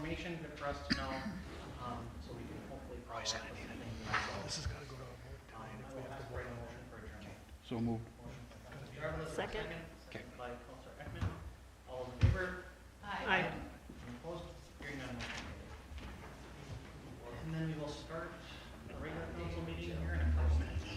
information, good for us to know, so we can hopefully follow up with anything. This has got to go to a vote tonight if we have to vote on it. Motion for adjournment. So moved. Motion by Councilor Jarvis, Second. second by Councilor Ekman. All those in favor? Aye. Any opposed? Hearing none, motion carries. And then we will start the regular council meeting here in a couple minutes.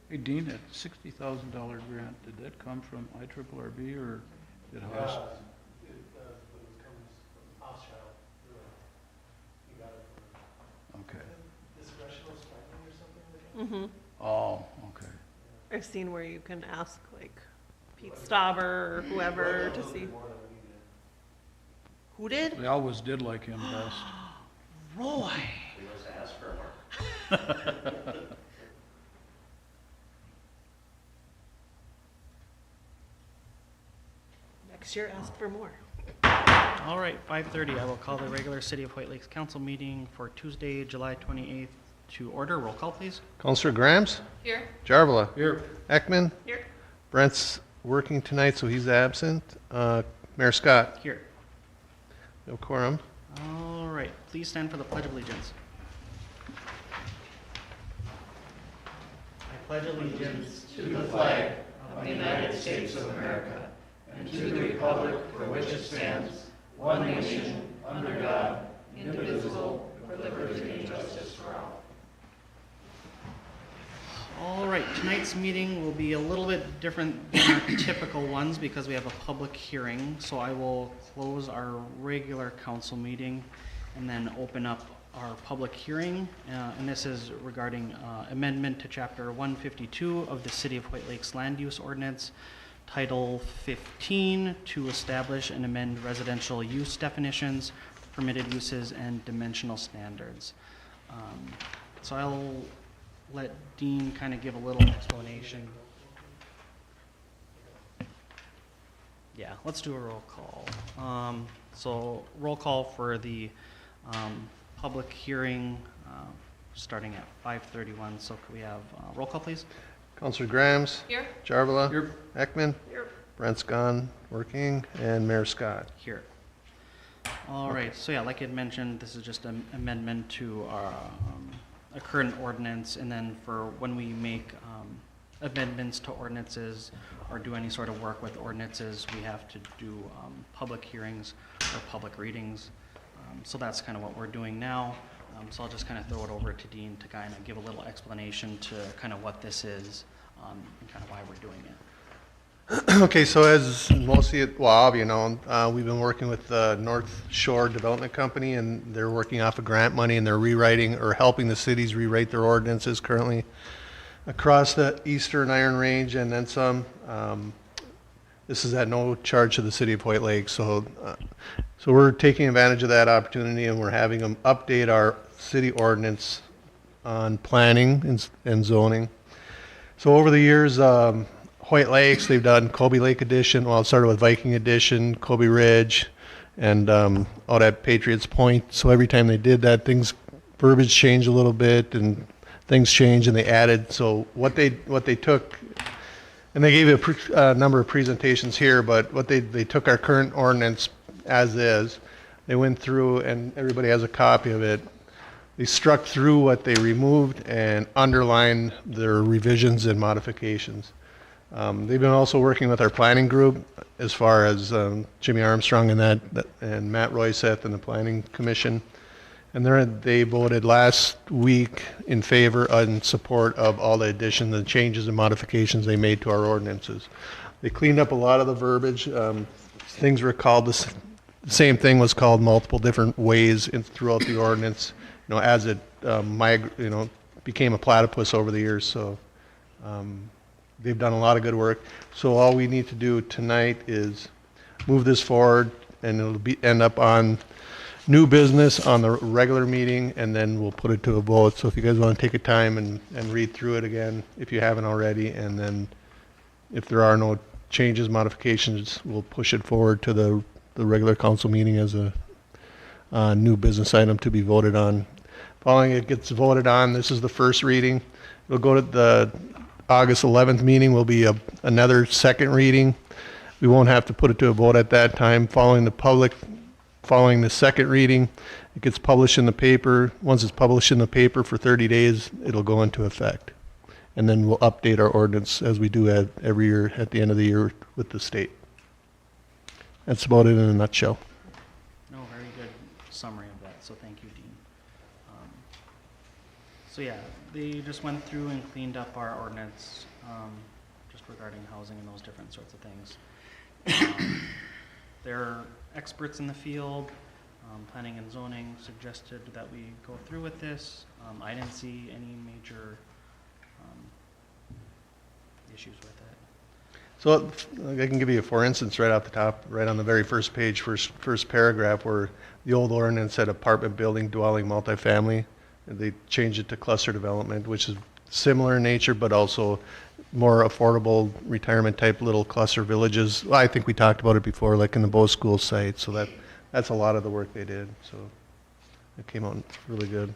Hey, Dean, that $60,000 grant, did that come from IRRB or did Hoyt? It comes from Hochschild. You got it from Okay. discretional spending or something like that? Mm-hmm. Oh, okay. I've seen where you can ask like Pete Stauber or whoever to see. More than we did. Who did? They always did like him best. Roy. We always ask for more. Next year, ask for more. All right, 5:30, I will call the regular City of Hoyt Lakes Council meeting for Tuesday, July 28th to order. Roll call, please. Counselor Grams, Here. Jarvala, Here. Ekman, Here. Brent's working tonight, so he's absent. Mayor Scott, Here. no quorum. All right, please stand for the Pledge of Allegiance. I pledge allegiance To the flag of the United States of America and to the republic for which it stands, one nation, under God, indivisible, with liberty and justice for all. All right, tonight's meeting will be a little bit different than our typical ones because we have a public hearing. So I will close our regular council meeting and then open up our public hearing. And this is regarding amendment to Chapter 152 of the City of Hoyt Lakes Land Use Ordinance, Title 15, to establish and amend residential use definitions, permitted uses, and dimensional standards. So I'll let Dean kind of give a little explanation. Yeah, let's do a roll call. So roll call for the public hearing starting at 5:31. So could we have roll call, please? Counselor Grams, Here. Jarvala, Here. Ekman, Here. Brent's gone, working, and Mayor Scott. Here. All right, so yeah, like I had mentioned, this is just an amendment to our, a current ordinance, and then for when we make amendments to ordinances or do any sort of work with ordinances, we have to do public hearings or public readings. So that's kind of what we're doing now. So I'll just kind of throw it over to Dean to kind of give a little explanation to kind of what this is and kind of why we're doing it. Okay, so as most of you, well, all of you know, we've been working with the North Shore Development Company, and they're working off of grant money, and they're rewriting or helping the cities rewrite their ordinances currently across the eastern Iron Range and then some. This is at no charge to the City of Hoyt Lakes, so we're taking advantage of that opportunity, and we're having them update our city ordinance on planning and zoning. So over the years, Hoyt Lakes, they've done Colby Lake Edition. Well, it started with Viking Edition, Colby Ridge, and out at Patriots Point. So every time they did that, verbiage changed a little bit, and things changed, and they added. So what they took, and they gave you a number of presentations here, but what they took our current ordinance as is. They went through, and everybody has a copy of it. they struck through what they removed and underlined their revisions and modifications. They've been also working with our planning group as far as Jimmy Armstrong and and Matt Royseth and the Planning Commission. And they voted last week in favor and support of all the additions, the changes and modifications they made to our ordinances. They cleaned up a lot of the verbiage. Things were called, the same thing was called multiple different ways throughout the ordinance, as it became a platypus over the years. So they've done a lot of good work. So all we need to do tonight is move this forward, and it'll end up on new business on the regular meeting, and then we'll put it to a vote. So if you guys want to take a time and read through it again, if you haven't already, and then if there are no changes, modifications, we'll push it forward to the regular council meeting as a new business item to be voted on. Following it gets voted on, this is the first reading. It'll go to the August 11th meeting, will be another second reading. We won't have to put it to a vote at that time. Following the second reading, it gets published in the paper. Once it's published in the paper for 30 days, it'll go into effect. And then we'll update our ordinance as we do every year at the end of the year with the state. That's about it in a nutshell. No, very good summary of that, so thank you, Dean. So yeah, they just went through and cleaned up our ordinance, just regarding housing and those different sorts of things. They're experts in the field. Planning and zoning suggested that we go through with this. I didn't see any major issues with it. So I can give you, for instance, right off the top, right on the very first page, first paragraph, where the old ordinance said apartment building, dwelling, multifamily. They changed it to cluster development, which is similar in nature, but also more affordable retirement type little cluster villages. Well, I think we talked about it before, like in the Bow School site. So that's a lot of the work they did. So it came out really good.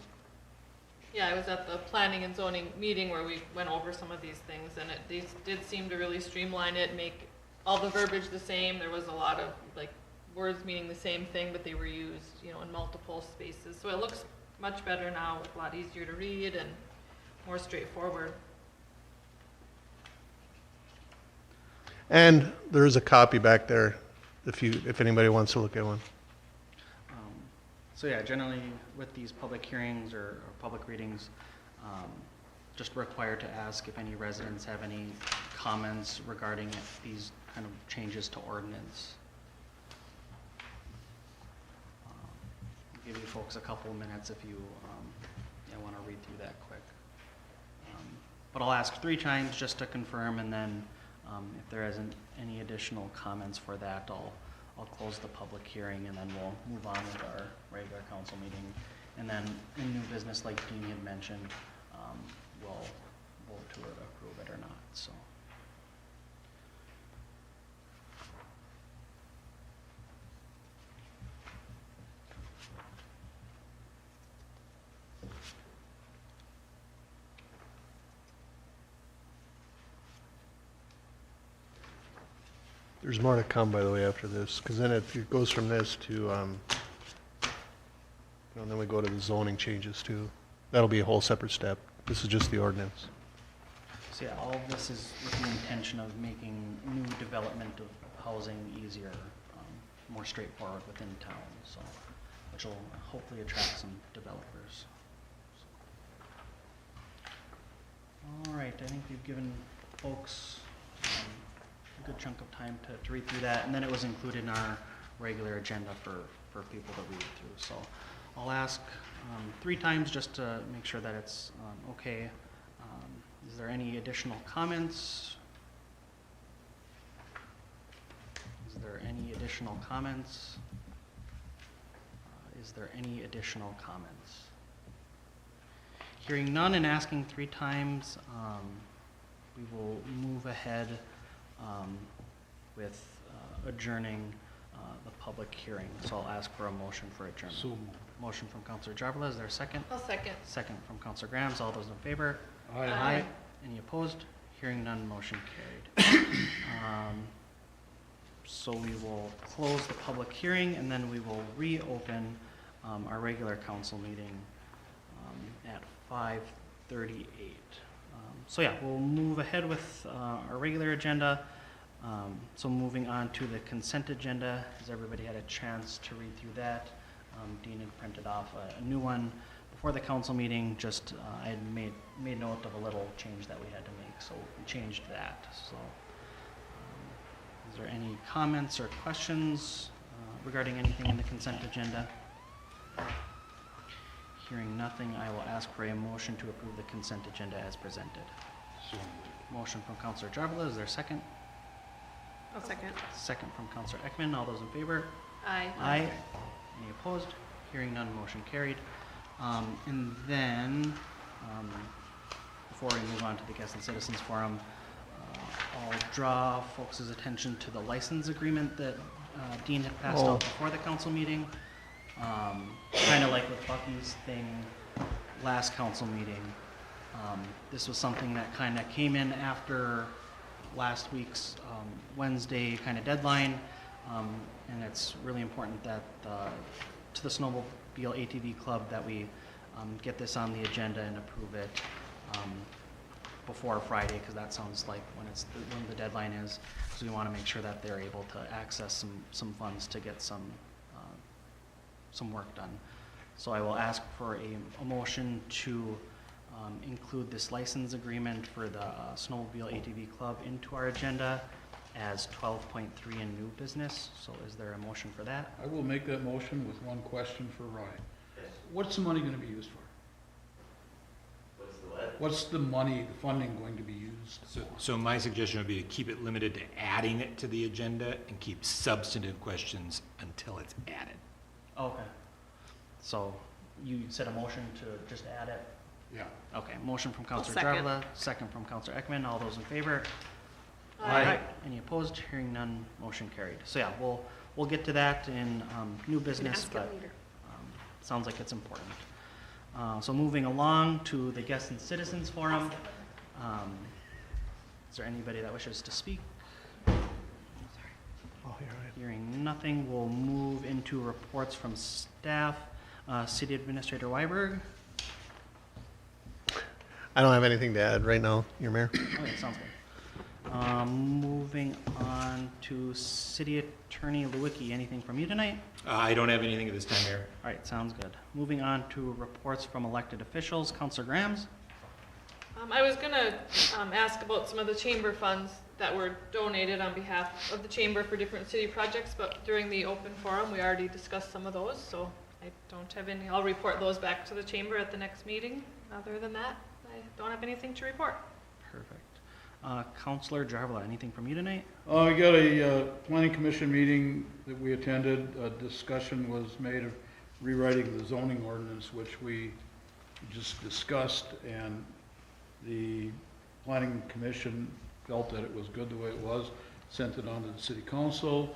Yeah, I was at the planning and zoning meeting where we went over some of these things, and these did seem to really streamline it, make all the verbiage the same. There was a lot of words meaning the same thing, but they were used, in multiple spaces. So it looks much better now, a lot easier to read and more straightforward. And there is a copy back there if anybody wants to look at one. So yeah, generally with these public hearings or public readings, just required to ask if any residents have any comments regarding these kind of changes to ordinance. Give you folks a couple of minutes if you want to read through that quick. But I'll ask 3 times just to confirm, and then if there isn't any additional comments for that, I'll close the public hearing, and then we'll move on with our regular council meeting. And then in new business, like Dean had mentioned, we'll vote to approve it or not. So. There's more to come, by the way, after this, because then it goes from this to, and then we go to the zoning changes too. That'll be a whole separate step. This is just the ordinance. So yeah, all of this is with the intention of making new development of housing easier, more straightforward within town, so, which will hopefully attract some developers. All right, I think we've given folks a good chunk of time to read through that, and then it was included in our regular agenda for people to read through. So I'll ask 3 times just to make sure that it's okay. Is there any additional comments? Is there any additional comments? Is there any additional comments? Hearing none and asking 3 times, we will move ahead with adjourning the public hearing. So I'll ask for a motion for adjournment. So moved. Motion from Councilor Jarvala, is there a second? I'll second. Second from Councilor Grams, all those in favor? Aye. Any opposed? Hearing none, motion carried. So we will close the public hearing, and then we will reopen our regular council meeting at 5:38. So yeah, we'll move ahead with our regular agenda. So moving on to the consent agenda, has everybody had a chance to read through that? Dean had printed off a new one before the council meeting, just I had made note of a little change that we had to make, so we changed that. So is there any comments or questions regarding anything in the consent agenda? Hearing nothing, I will ask for a motion to approve the consent agenda as presented. Motion from Councilor Jarvala, is there a second? I'll second. Second from Councilor Ekman, all those in favor? Aye. Aye. Any opposed? Hearing none, motion carried. And then, before we move on to the Guest and Citizens Forum, I'll draw folks' attention to the license agreement that Dean had passed out before the council meeting. Kind of like with Bucky's thing last council meeting. This was something that kind of came in after last week's Wednesday kind of deadline, and it's really important that to the Snowmobile ATV Club that we get this on the agenda and approve it before Friday, because that sounds like when the deadline is. So we want to make sure that they're able to access some funds to get some work done. So I will ask for a motion to include this license agreement for the Snowmobile ATV Club into our agenda as 12.3 in new business. So is there a motion for that? I will make that motion with one question for Ryan. What's the money gonna be used for? What's the what? What's the money, the funding going to be used for? So my suggestion would be to keep it limited to adding it to the agenda and keep substantive questions until it's added. Okay. So you said a motion to just add it? Yeah. Okay, motion from Councilor second. Jarvala, second from Councilor Ekman. All those in favor? Aye. Any opposed? Hearing none, motion carried. So yeah, we'll get to that in new business, Ask it but later. sounds like it's important. So moving along to the Guest and Citizens Forum. Is there anybody that wishes to speak? Hearing nothing, we'll move into reports from staff. City Administrator Weiberg. I don't have anything to add right now, Your Mayor. Okay, sounds good. Moving on to City Attorney Lewicki. Anything from you tonight? I don't have anything at this time, Mayor. All right, sounds good. Moving on to reports from elected officials. Councilor Grams? I was gonna ask about some of the chamber funds that were donated on behalf of the chamber for different city projects, but during the open forum, we already discussed some of those, so I don't have any. I'll report those back to the chamber at the next meeting. Other than that, I don't have anything to report. Perfect. Councilor Jarvala, anything from you tonight? We got a planning commission meeting that we attended. A discussion was made of rewriting the zoning ordinance, which we just discussed, and the planning commission felt that it was good the way it was, sent it on to the city council.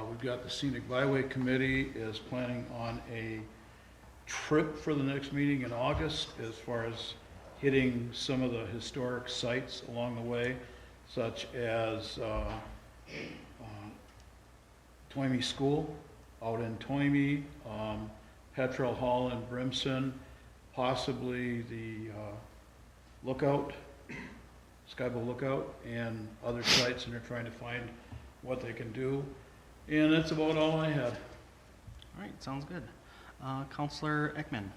We've got the scenic byway committee is planning on a trip for the next meeting in August as far as hitting some of the historic sites along the way, such as Toimy School out in Toimy, Petrel Hall in Brimson, possibly the Lookout, Skybow Lookout, and other sites, and they're trying to find what they can do. And that's about all I had. All right, sounds good. Councilor Ekman?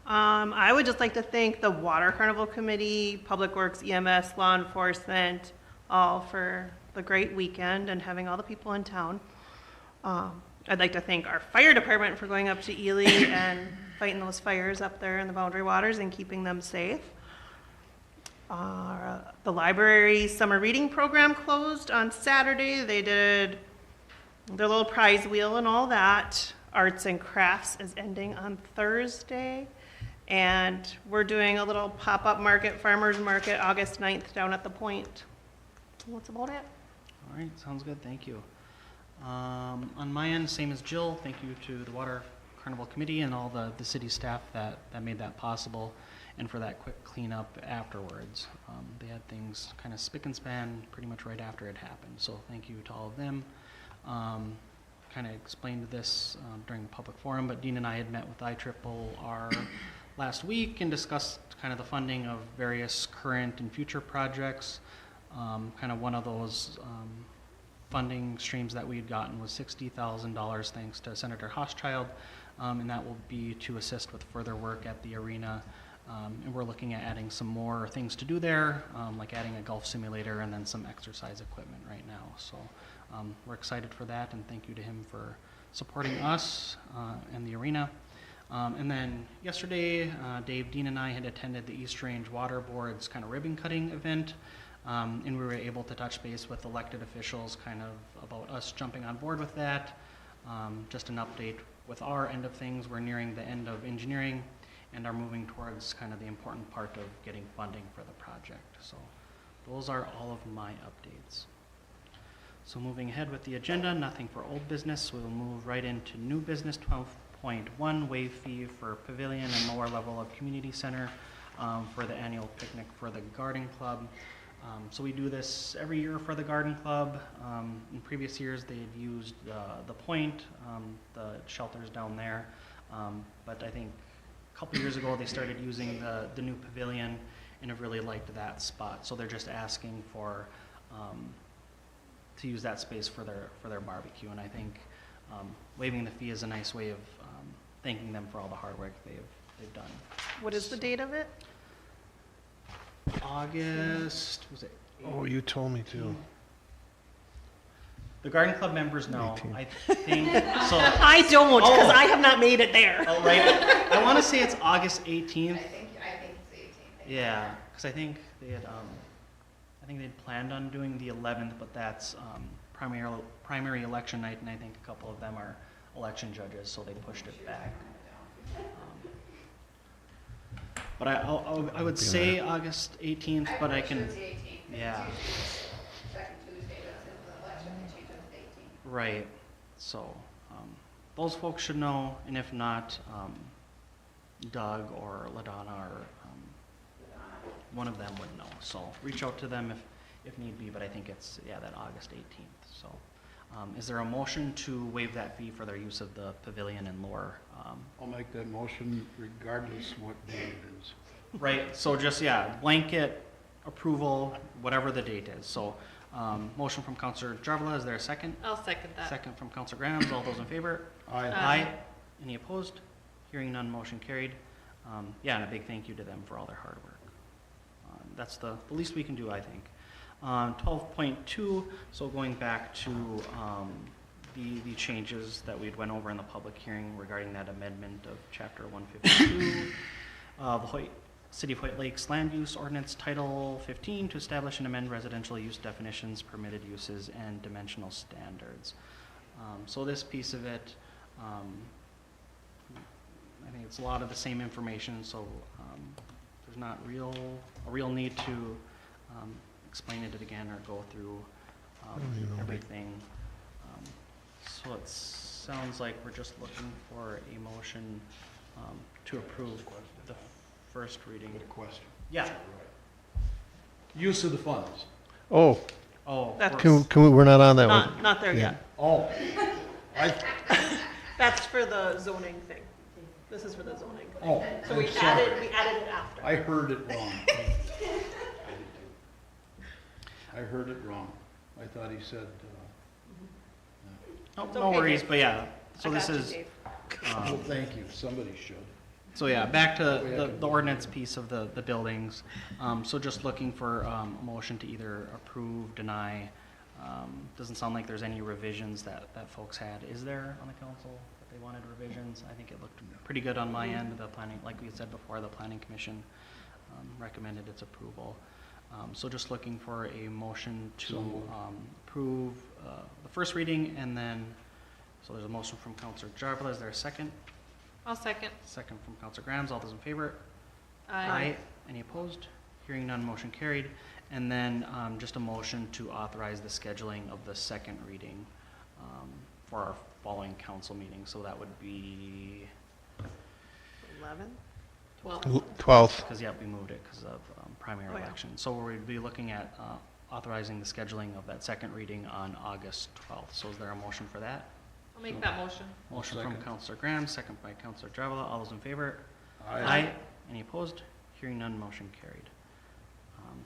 I would just like to thank the Water Carnival Committee, Public Works, EMS, law enforcement, all for the great weekend and having all the people in town. I'd like to thank our fire department for going up to Ely and fighting those fires up there in the Boundary Waters and keeping them safe. The library summer reading program closed on Saturday. They did their little prize wheel and all that. Arts and crafts is ending on Thursday. And we're doing a little pop-up market, farmer's market, August 9th down at the Point. That's about it. All right, sounds good, thank you. On my end, same as Jill, thank you to the Water Carnival Committee and all the city staff that made that possible, and for that quick cleanup afterwards. They had things kind of spick and span pretty much right after it happened, so thank you to all of them. Kind of explained this during the public forum, but Dean and I had met with IRRR last week and discussed kind of the funding of various current and future projects. Kind of one of those funding streams that we had gotten was $60,000 thanks to Senator Hochschild, and that will be to assist with further work at the arena. And we're looking at adding some more things to do there, like adding a golf simulator and then some exercise equipment right now. So we're excited for that, and thank you to him for supporting us and the arena. And then yesterday, Dave, Dean, and I had attended the East Range Water Board's kind of ribbon cutting event. And we were able to touch base with elected officials kind of about us jumping on board with that. Just an update with our end of things. We're nearing the end of engineering and are moving towards kind of the important part of getting funding for the project. So those are all of my updates. So moving ahead with the agenda, nothing for old business. We will move right into new business. 12.1, waive fee for pavilion and lower level of community center for the annual picnic for the garden club. So we do this every year for the garden club. In previous years, they had used the point, the shelters down there. But I think a couple years ago, they started using the new pavilion and have really liked that spot. So they're just asking for to use that space for their barbecue. And I think waiving the fee is a nice way of thanking them for all the hard work they've done. What is the date of it? August, was it? Oh, you told me to. The garden club members know, 18. I think, so, I don't, because Oh. I have not made it there. oh, right, I want to say it's August 18th. I think it's 18th. Yeah, because I think they'd planned on doing the 11th, but that's primary election night, and I think a couple of them are election judges, so they pushed it back. But I would say August 18th, but I can, It's the 18th. yeah. Second Tuesday, that's in the election, they change it to the 18th. Right, so, those folks should know, and if not, Doug or LaDonna or, one of them would know, so reach out to them if need be, but I think it's, yeah, that August 18th, so. Is there a motion to waive that fee for their use of the pavilion and lore? I'll make that motion regardless what day it is. Right, so just, yeah, blanket approval, whatever the date is, so, motion from Counselor Jarvala, is there a second? I'll second that. Second from Counselor Grahams, all those in favor? Aye. Aye. Any opposed? Hearing none, motion carried. Yeah, and a big thank you to them for all their hard work. That's the least we can do, I think. 12.2, so going back to the changes that we'd went over in the public hearing regarding that amendment of Chapter 152, the City of Hoyt Lakes Land Use Ordinance Title 15 to establish and amend residential use definitions, permitted uses, and dimensional standards. So this piece of it, I think it's a lot of the same information, so there's not a real need to explain it again or go through everything. So it sounds like we're just looking for a motion to approve the first reading. Good question. Yeah. Use of the funds. Oh, Oh, That's- we're not on that one. Not there Yeah. yet. Oh, That's for the zoning thing. This is for the zoning. oh, So we I'm sorry. added it after. I heard it wrong. I heard it wrong. I thought he said, oh, It's no okay, worries, Dave. but yeah, so I this got you, is, Dave. well, thank you, somebody should. so yeah, back to That way I the can- ordinance piece of the buildings. So just looking for a motion to either approve, deny. Doesn't sound like there's any revisions that folks had. Is there on the council that they wanted revisions? I think it looked pretty good on my end. The planning, like we had said before, the planning commission recommended its approval. So just looking for a motion So to moved. approve the first reading, and then, so there's a motion from Counselor Jarvala. Is there a second? I'll second. Second from Counselor Grahams. All those in favor? Aye. Any opposed? Hearing none, motion carried. And then just a motion to authorize the scheduling of the second reading for our following council meeting. So that would be, 11? 12. 12th. because, yeah, we moved it because of primary Oh, yeah. election. So we'd be looking at authorizing the scheduling of that second reading on August 12th. So is there a motion for that? I'll make that motion. Motion from Second. Counselor Graham, second by Counselor Jarvala. All those in favor? Aye. Any opposed? Hearing none, motion carried.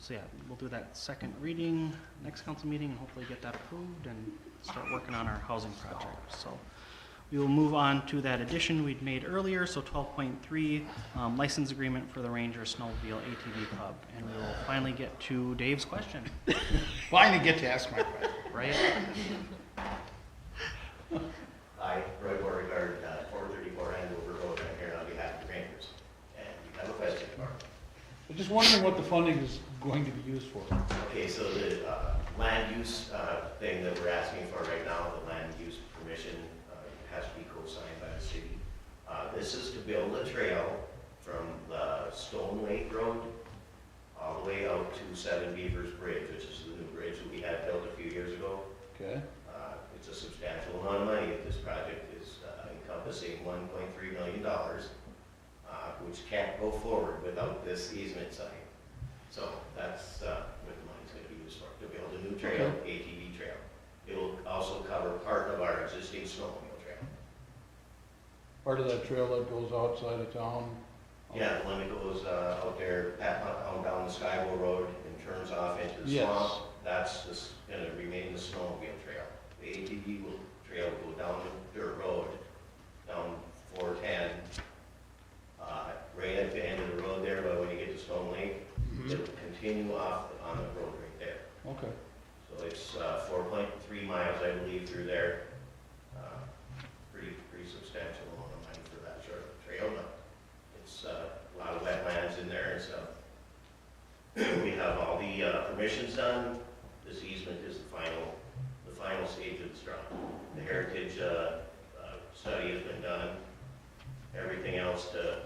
So yeah, we'll do that second reading next council meeting, and hopefully get that approved and start working on our housing project. So we will move on to that addition we'd made earlier, so 12.3, license agreement for the Ranger Snowmobile ATV Club. And we will finally get to Dave's question, Finally get to ask my question. right? Hi, Roy Beauregard, 434 Andover Road. I'm here on behalf of the Rangers. And we have a question for you. I'm just wondering what the funding is going to be used for. Okay, so the land use thing that we're asking for right now, the land use permission has to be co-signed by the city. This is to build a trail from the Stone Lake Road all the way out to Seven Beavers Bridge, which is the new bridge that we had built a few years ago. Okay? It's a substantial amount of money. This project is encompassing $1.3 million, which can't go forward without this easement sign. So that's what the money's going to be used for, to build a new trail, ATV trail. It will also cover part of our existing snowmobile trail. Part of that trail that goes outside of town? Yeah, the one that goes out there, out down the Skyville Road and turns off into the Yes. swamp, that's going to remain the snowmobile trail. The ATV trail will go down the dirt road, down 410, right at the end of the road there, but when you get to Stone Lake, it'll continue off on the road right there. Okay. So it's 4.3 miles, I believe, through there. Pretty substantial amount of money for that short of a trail, but it's a lot of wetlands in there and stuff. We have all the permissions done. This easement is the final stage of the straw. The heritage study has been done. Everything else to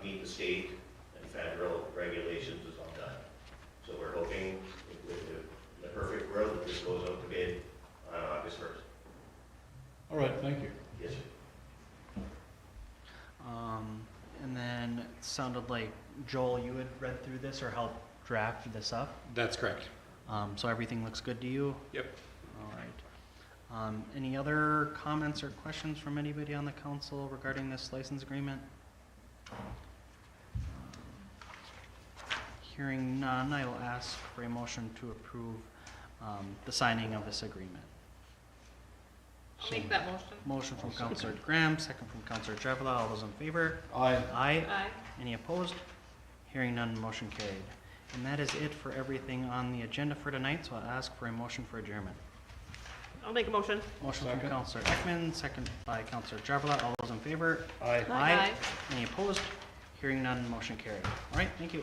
meet the state and federal regulations is all done. So we're hoping, with the perfect world, that this goes out to bid on August 1st. All right, thank you. Yes, sir. And then it sounded like, Joel, you had read through this or helped draft this up. That's correct. So everything looks good to you? Yep. All right. Any other comments or questions from anybody on the council regarding this license agreement? Hearing none, I will ask for a motion to approve the signing of this agreement. I'll make that motion. Motion from Counselor Graham, second from Counselor Trevella. All those in favor? Aye. Aye. Aye. Any opposed? Hearing none, motion carried. And that is it for everything on the agenda for tonight, so I'll ask for a motion for adjournment. I'll make a motion. Motion from Second. Counselor Ekman, second by Counselor Trevella. All those in favor? Aye. Aye. Any opposed? Hearing none, motion carried. All right, thank you.